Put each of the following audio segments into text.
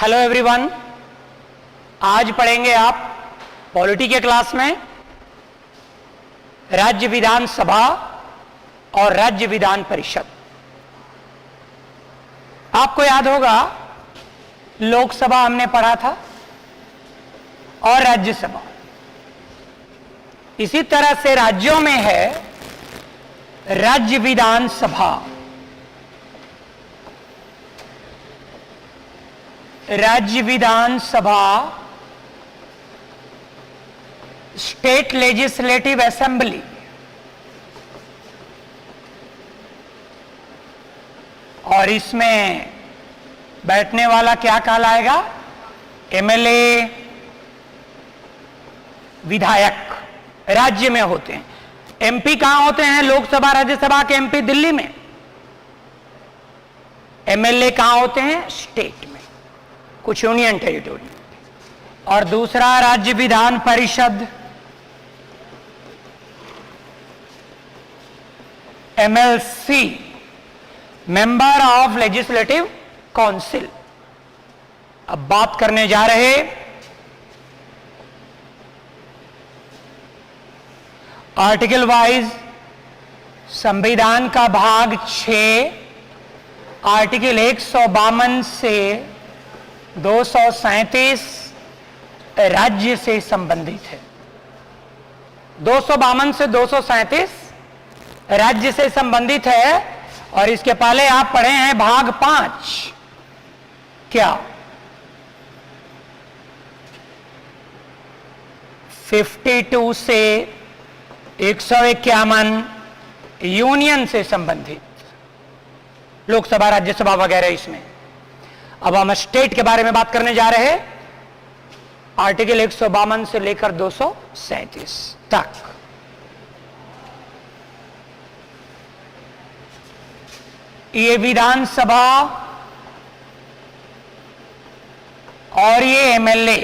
Hello everyone, आज पढ़ेंगे आप पॉलिटी के क्लास में राज्य विधानसभा और राज्य विधान परिषद। आपको याद होगा लोकसभा हमने पढ़ा था और राज्यसभा। इसी तरह से राज्यों में है राज्य विधानसभा, राज्य विधानसभा, स्टेट लेजिस्लेटिव असेंबली। और इसमें बैठने वाला क्या कहलाएगा? एमएलए, विधायक राज्य में होते हैं। एमपी कहां होते हैं? लोकसभा राज्यसभा के एमपी दिल्ली में। एमएलए कहां होते हैं? स्टेट में, कुछ यूनियन टेरिटोरी। और दूसरा राज्य Vidhan Parishad, MLC, member of legislative council. अब बात करने जा रहे आर्टिकल वाइज संविधान का भाग 6 आर्टिकल 152 से 237 राज्य से संबंधित है। 252 से 237 राज्य से संबंधित है। और इसके पहले आप पढ़े हैं भाग 5। क्या 52 से 151 यूनियन से संबंधित, लोकसभा राज्यसभा वगैरह। इसमें अब हम स्टेट के बारे में बात करने जा रहे हैं, आर्टिकल 152 से लेकर 237 तक। ये विधानसभा और ये एमएलए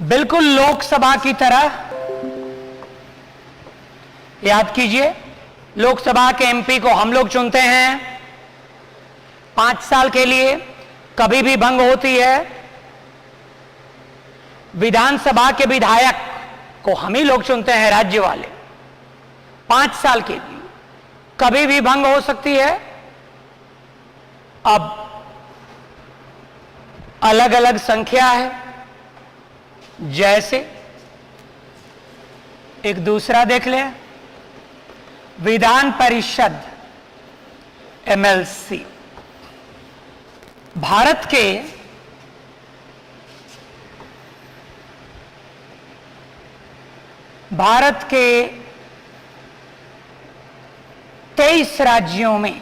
बिल्कुल लोकसभा की तरह, याद कीजिए, लोकसभा के एमपी को हम लोग चुनते हैं 5 साल के लिए, कभी भी भंग होती है। विधानसभा के विधायक को हम ही लोग चुनते हैं, राज्य वाले, 5 साल के लिए, कभी भी भंग हो सकती है। अब अलग अलग संख्या है, जैसे एक दूसरा देख लें, विधान परिषद, एमएलसी। भारत के भारत के 23 राज्यों में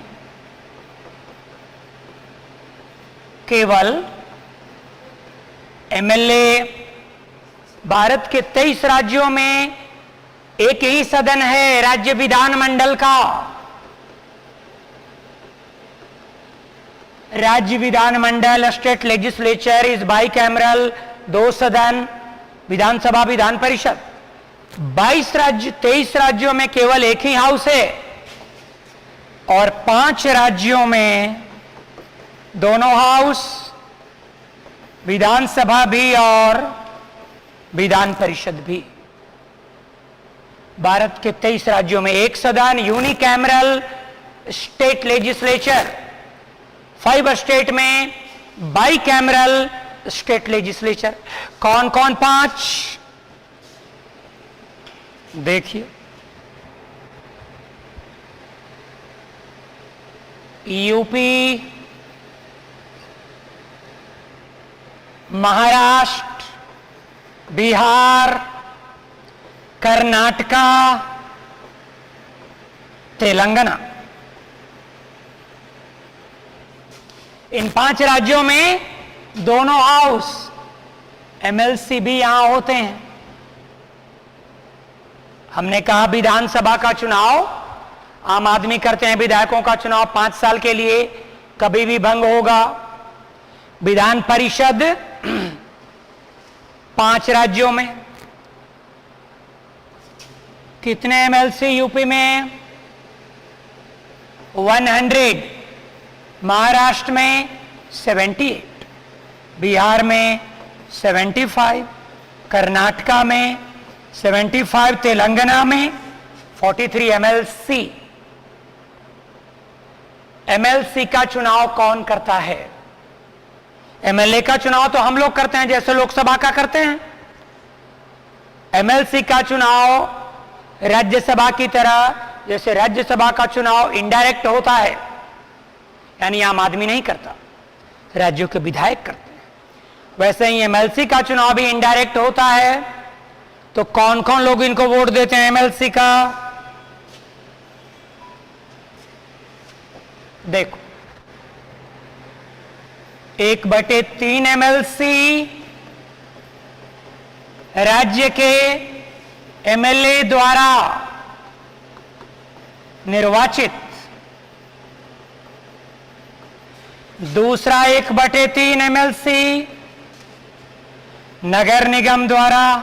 केवल एमएलए, भारत के 23 राज्यों में एक ही सदन है राज्य विधानमंडल का। राज्य विधानमंडल, स्टेट लेजिस्लेचर इज बाइकैमरल, 2 सदन, विधानसभा, विधान परिषद। 23 राज्यों में केवल एक ही हाउस है और 5 राज्यों में दोनों हाउस, विधानसभा भी और विधान परिषद भी। भारत के 23 राज्यों में एक सदन, यूनिकैमरल स्टेट लेजिस्लेचर। 5 स्टेट में बाइकैमरल स्टेट लेजिस्लेचर। कौन कौन 5? देखिए, यूपी, महाराष्ट्र, बिहार, कर्नाटका, तेलंगाना। इन 5 राज्यों में दोनों हाउस, एमएलसी भी यहां होते हैं। हमने कहा विधानसभा का चुनाव आम आदमी करते हैं, विधायकों का चुनाव 5 साल के लिए, कभी भी भंग होगा। विधान परिषद 5 राज्यों में। कितने एमएलसी यूपी में? 100। महाराष्ट्र में 78, बिहार में 75, कर्नाटका में 75, तेलंगाना में 43 MLC। MLC का चुनाव कौन करता है? MLA का चुनाव तो हम लोग करते हैं, जैसे लोकसभा का करते हैं। MLC का चुनाव राज्यसभा की तरह, जैसे राज्यसभा का चुनाव इनडायरेक्ट होता है, यानी आम आदमी नहीं करता, राज्यों के विधायक करते हैं, वैसे ही MLC का चुनाव भी इनडायरेक्ट होता है। तो कौन कौन लोग इनको वोट देते हैं MLC का? देखो, 1/3 MLC राज्य के MLA द्वारा निर्वाचित, दूसरा 1/3 MLC नगर निगम द्वारा,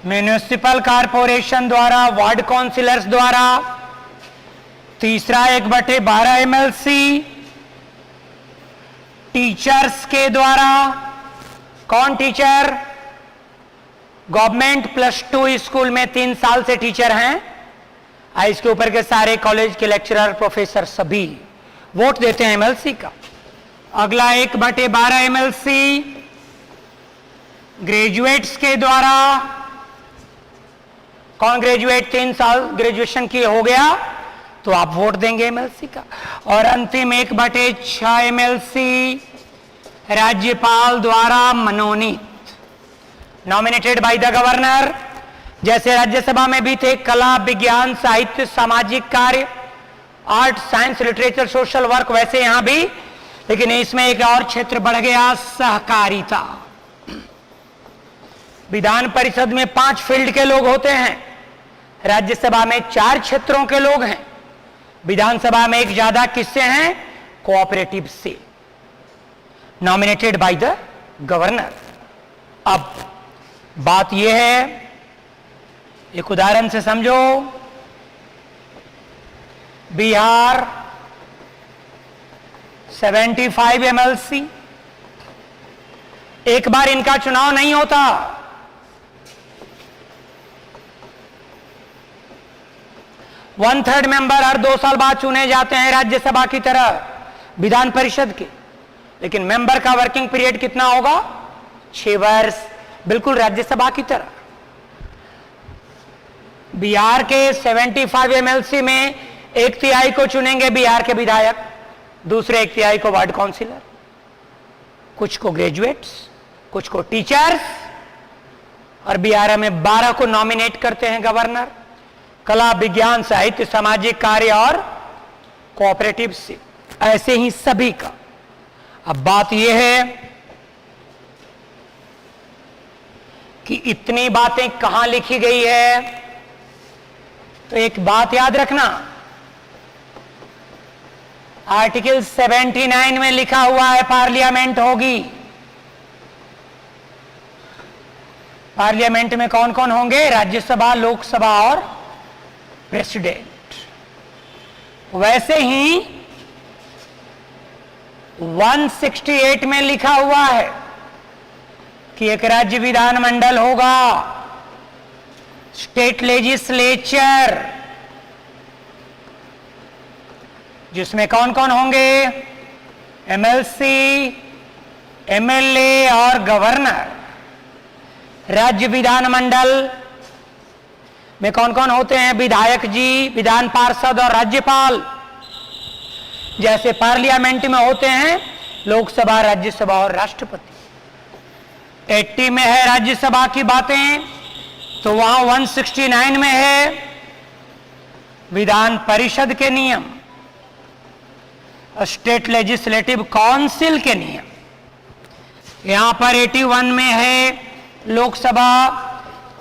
म्युनिसिपल कॉरपोरेशन द्वारा, वार्ड काउंसिलर्स द्वारा, तीसरा 1/12 MLC टीचर्स के द्वारा। कौन टीचर? गवर्नमेंट +2 स्कूल में 3 साल से टीचर हैं, इसके ऊपर के सारे कॉलेज के लेक्चरर, प्रोफेसर सभी वोट देते हैं MLC का। अगला 1/12 MLC ग्रेजुएट्स के द्वारा। कौन ग्रेजुएट 3 साल ग्रेजुएशन किए हो गया तो आप वोट देंगे MLC का। और अंतिम 1/6 MLC राज्यपाल द्वारा मनोनीत, नॉमिनेटेड बाय द गवर्नर। जैसे राज्यसभा में भी थे कला, विज्ञान, साहित्य, सामाजिक कार्य, art, science, literature, social work, वैसे यहां भी, लेकिन इसमें एक और क्षेत्र बढ़ गया, सहकारिता। विधान परिषद में 5 फील्ड के लोग होते हैं, राज्यसभा में 4 क्षेत्रों के लोग हैं, विधानसभा में एक ज्यादा किससे हैं? कोऑपरेटिव से, नॉमिनेटेड बाय द गवर्नर। अब बात यह है, एक उदाहरण से समझो, बिहार 75 MLC, एक बार इनका चुनाव नहीं होता, वन थर्ड मेंबर हर 2 साल बाद चुने जाते हैं राज्यसभा की तरह, विधान परिषद के। लेकिन मेंबर का वर्किंग पीरियड कितना होगा? 6 वर्ष, बिल्कुल राज्यसभा की तरह। बिहार के 75 MLC में 1/3 को चुनेंगे बिहार के विधायक, दूसरे 1/3 को वार्ड काउंसिलर, कुछ को ग्रेजुएट्स, कुछ को टीचर्स, और बिहार में 12 को नॉमिनेट करते हैं गवर्नर, कला, विज्ञान, साहित्य, सामाजिक कार्य और कोऑपरेटिव से, ऐसे ही सभी का। अब बात यह है कि इतनी बातें कहां लिखी गई है, तो एक बात याद रखना, आर्टिकल 79 में लिखा हुआ है पार्लियामेंट होगी। पार्लियामेंट में कौन कौन होंगे? राज्यसभा, लोकसभा और प्रेसिडेंट। वैसे ही 168 में लिखा हुआ है कि एक राज्य विधानमंडल होगा, स्टेट लेजिस्लेचर, जिसमें कौन कौन होंगे? MLC, MLA और गवर्नर। राज्य विधानमंडल में कौन कौन होते हैं? विधायक जी, विधान पार्षद और राज्यपाल। जैसे पार्लियामेंट में होते हैं लोकसभा, राज्यसभा और राष्ट्रपति। 80 में है राज्यसभा की बातें, तो वहां 169 में है विधान परिषद के नियम, स्टेट लेजिस्लेटिव काउंसिल के नियम। यहां पर 81 में है लोकसभा,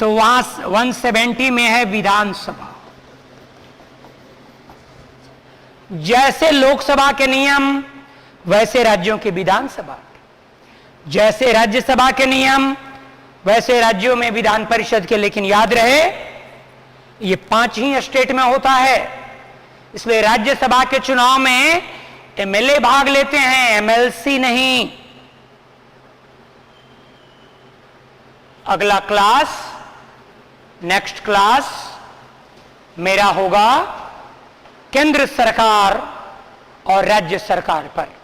तो वहां 170 में है विधानसभा। जैसे लोकसभा के नियम वैसे राज्यों की विधानसभा, जैसे राज्यसभा के नियम वैसे राज्यों में विधान परिषद के। लेकिन याद रहे ये 5 ही स्टेट में होता है, इसलिए राज्यसभा के चुनाव में एमएलए भाग लेते हैं, एमएलसी नहीं। अगला क्लास, नेक्स्ट क्लास मेरा होगा केंद्र सरकार और राज्य सरकार पर।